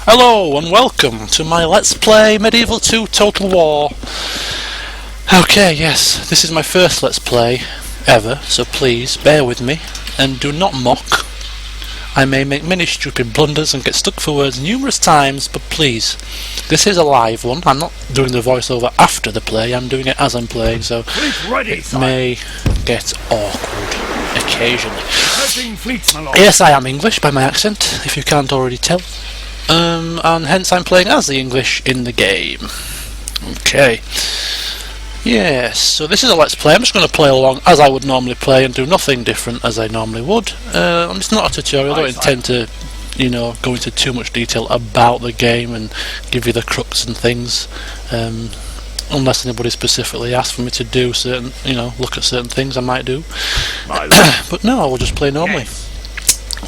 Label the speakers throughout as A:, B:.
A: Hello and welcome to my Let's Play Medieval 2 Total War. Okay, yes, this is my first Let's Play ever, so please bear with me and do not mock. I may make many stupid blunders and get stuck for words numerous times, but please, this is a live one. I'm not doing the voiceover after the play, I'm doing it as I'm playing, so it may get awkward occasionally. Yes, I am English by my accent, if you can't already tell. And hence I'm playing as the English in the game. Okay. Yes, so this is a Let's Play. I'm just going to play along as I would normally play and do nothing different as I normally would. It's not a tutorial. I don't intend to, go into too much detail about the game and give you the crux and things. Unless anybody specifically asks for me to do certain, look at certain things I might do. But no, I will just play normally.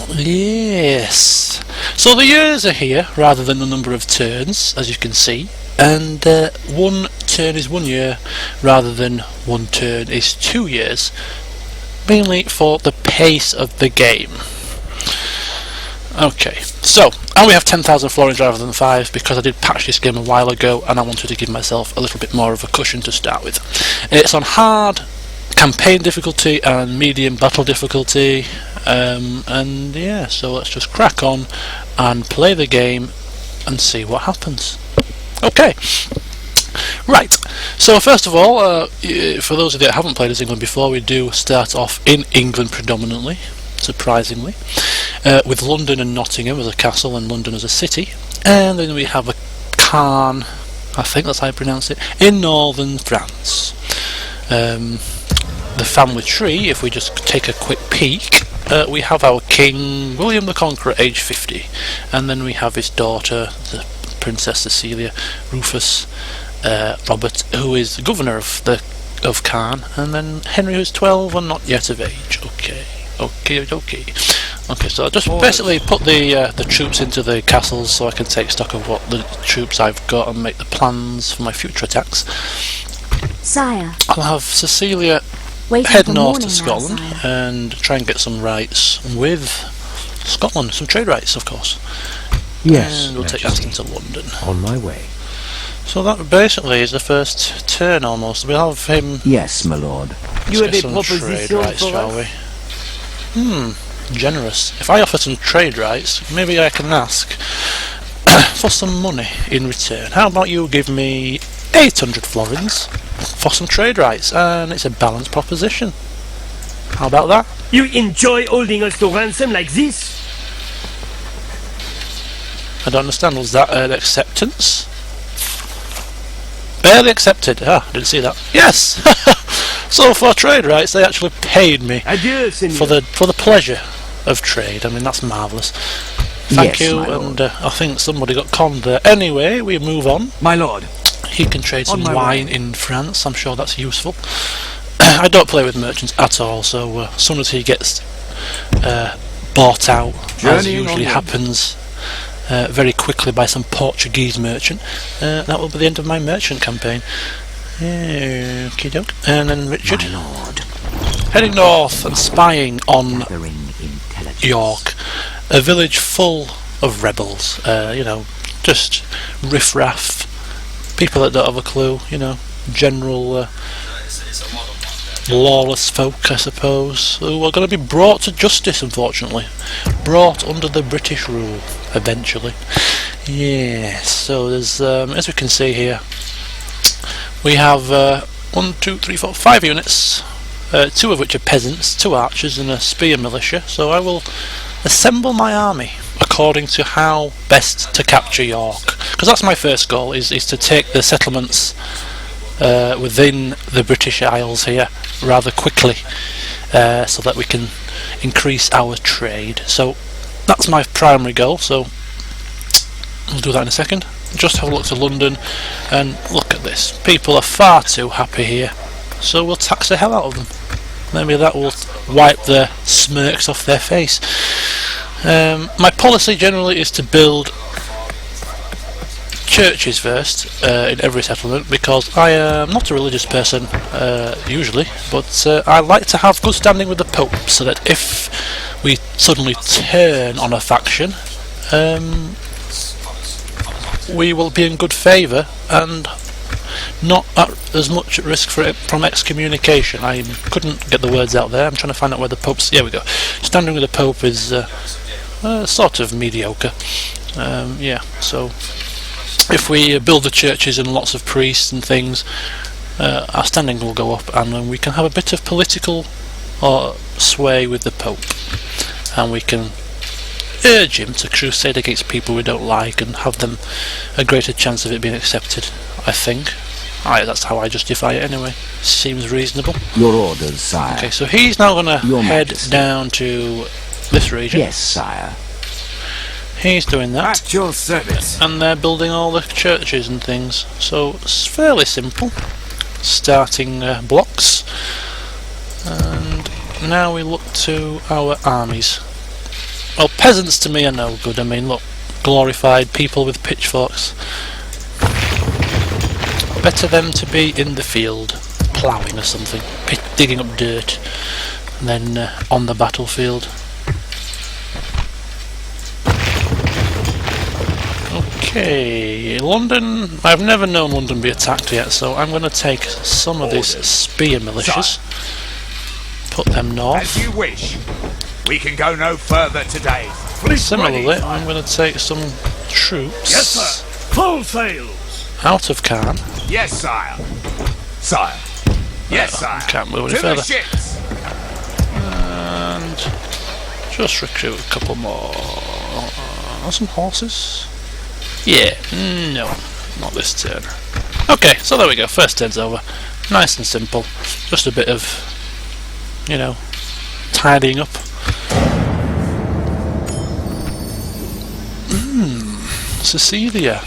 A: Yes. So the years are here rather than the number of turns, as you can see, and one turn is 1 year rather than one turn is 2 years, mainly for the pace of the game. Okay, so, and we have 10,000 florins rather than 5 because I did patch this game a while ago and I wanted to give myself a little bit more of a cushion to start with. It's on hard campaign difficulty and medium battle difficulty, and yeah, so let's just crack on and play the game and see what happens. Okay, right, so first of all, for those of you that haven't played as England before, we do start off in England predominantly, surprisingly, with London and Nottingham as a castle and London as a city, and then we have a Caen, I think that's how you pronounce it, in northern France. The family tree, if we just take a quick peek, we have our king, William the Conqueror, age 50, and then we have his daughter, the Princess Cecilia, Rufus, Robert, who is the governor of Caen, and then Henry, who's 12 and not yet of age. Okay, so I'll just basically put the troops into the castles so I can take stock of what the troops I've got and make the plans for my future attacks.
B: Sire,
A: I'll have Cecilia head north to Scotland and try and get some rights with Scotland, some trade rights, of course.
C: Yes,
A: and we'll take Aston to London.
C: On my way.
A: So that basically is the first turn almost. We'll have him.
C: Yes, my lord.
A: You have some trade rights, shall we? Generous. If I offer some trade rights, maybe I can ask for some money in return. How about you give me 800 florins for some trade rights, and it's a balanced proposition. How about that?
D: You enjoy holding us to ransom like this?
A: I don't understand. Was that an acceptance? Barely accepted. Ah, I didn't see that. Yes. So for trade rights, they actually paid me
D: Adieu,
A: for the pleasure of trade. I mean, that's marvellous. Thank you, and I think somebody got conned there. Anyway, we move on.
D: My lord.
A: He can trade some wine in France. I'm sure that's useful. I don't play with merchants at all, so as soon as he gets bought out, as usually happens very quickly by some Portuguese merchant, that will be the end of my merchant campaign. Okie doke. And then Richard, heading north and spying on York, a village full of rebels. Just riff-raff. People that don't have a clue, general lawless folk, I suppose, who are going to be brought to justice, unfortunately. Brought under the British rule, eventually. Yes, so there's, as we can see here, we have 1, 2, 3, 4, 5 units, 2 of which are peasants, 2 archers and a spear militia, so I will assemble my army according to how best to capture York, because that's my first goal, is to take the settlements within the British Isles here rather quickly, so that we can increase our trade. So that's my primary goal, so we'll do that in a second. Just have a look to London and look at this. People are far too happy here, so we'll tax the hell out of them. Maybe that will wipe the smirks off their face. My policy generally is to build churches first in every settlement, because I am not a religious person usually, but I like to have good standing with the Pope, so that if we suddenly turn on a faction, we will be in good favour and not at as much at risk from excommunication. I couldn't get the words out there. I'm trying to find out where the Pope's... Here we go. Standing with the Pope is sort of mediocre. Yeah, so if we build the churches and lots of priests and things, our standing will go up, and then we can have a bit of political sway with the Pope, and we can urge him to crusade against people we don't like and have them a greater chance of it being accepted, I think. That's how I justify it anyway. Seems reasonable.
C: Your orders, sire.
A: Okay, so he's now going to
C: Your
A: head
C: Majesty.
A: down to this region.
C: Yes, sire.
A: He's doing that.
E: At your service.
A: And they're building all the churches and things. So it's fairly simple. Starting blocks. And now we look to our armies. Well, peasants to me are no good. I mean, look, glorified people with pitchforks. Better them to be in the field, ploughing or something, digging up dirt, and then on the battlefield. Okay, London. I've never known London be attacked yet, so I'm going to take some of these spear militias, put them north.
E: As you wish. We can go no further today.
A: Similarly, I'm going to take some troops
D: Yes, sir. Full sails.
A: out of Caen.
E: Yes, sire. Sire. Yes, sire.
A: Can't move any
E: To
A: further.
E: the ships.
A: And just recruit a couple more. Some horses? Yeah, no, not this turn. Okay, so there we go. First turn's over. Nice and simple. Just a bit of, you know, tidying up. Cecilia.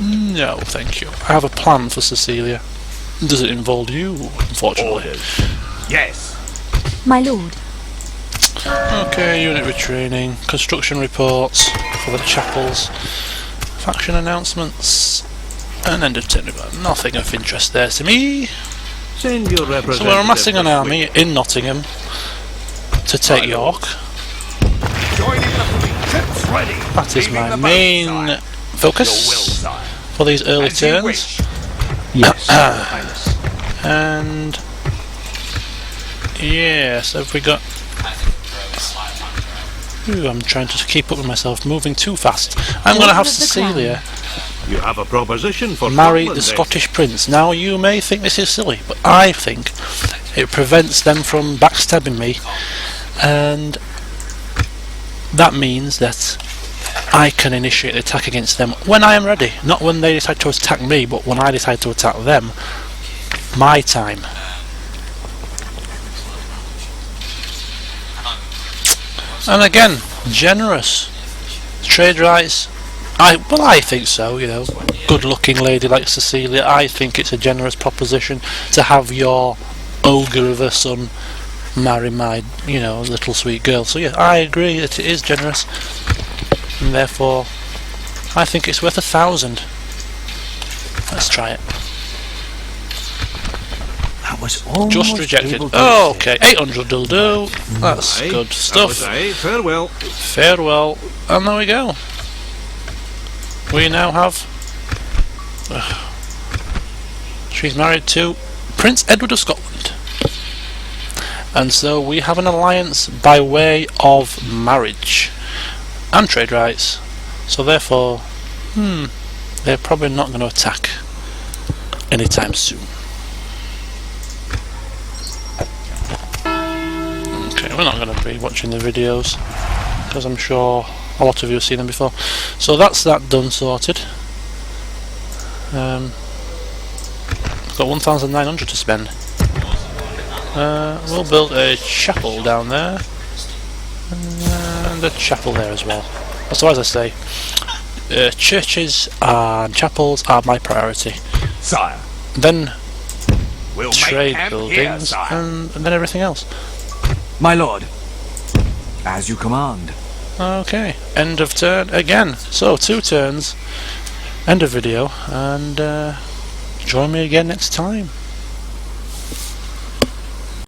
A: No, thank you. I have a plan for Cecilia. Does it involve you? Unfortunately.
E: Yes.
B: My lord.
A: Okay, unit retraining, construction reports for the chapels, faction announcements, and end of turn. Nothing of interest there to me.
D: Send your
A: So
D: representative.
A: we're amassing an army in Nottingham to take York.
E: Joining the fleet. Ships ready.
A: That is
E: Leaving
A: my
E: the boat,
A: main
E: sire. Your will,
A: focus
E: sire.
A: for these early
E: As you
A: turns.
E: wish.
C: Yes, Your Highness.
A: And yeah, so have we got... Ooh, I'm trying to keep up with myself, moving too fast. I'm going to have
B: Lord of the
A: Cecilia
D: You have a proposition for
A: marry
D: Scotland,
A: the
D: then.
A: Scottish prince. Now you may think this is silly, but I think it prevents them from backstabbing me, and that means that I can initiate the attack against them when I am ready. Not when they decide to attack me, but when I decide to attack them. My time. And again, generous. Trade rights. I think so, you know. Good looking lady like Cecilia, I think it's a generous proposition to have your ogre of a son marry my, you know, little sweet girl. So yeah, I agree that it is generous. And therefore, I think it's worth 1,000. Let's try it.
C: That was almost
A: Just rejected.
C: able to
A: Oh, okay, 800 will do. That's
D: Aye,
A: good
D: that
A: stuff.
D: was aye. Farewell.
A: Farewell, and there we go. We now have... she's married to Prince Edward of Scotland. And so we have an alliance by way of marriage and trade rights. So therefore, they're probably not going to attack anytime soon. Okay, we're not going to be watching the videos because I'm sure a lot of you have seen them before. So that's that done, sorted. I've got 1,900 to spend. We'll build a chapel down there, and a chapel there as well. So as I say, churches and chapels are my priority.
E: Sire.
A: Then
E: We'll
A: trade
E: make camp here,
A: buildings,
E: sire.
A: and then everything else.
F: My lord, as you command.
A: Okay, end of turn again. So 2 turns, end of video, and join me again next time.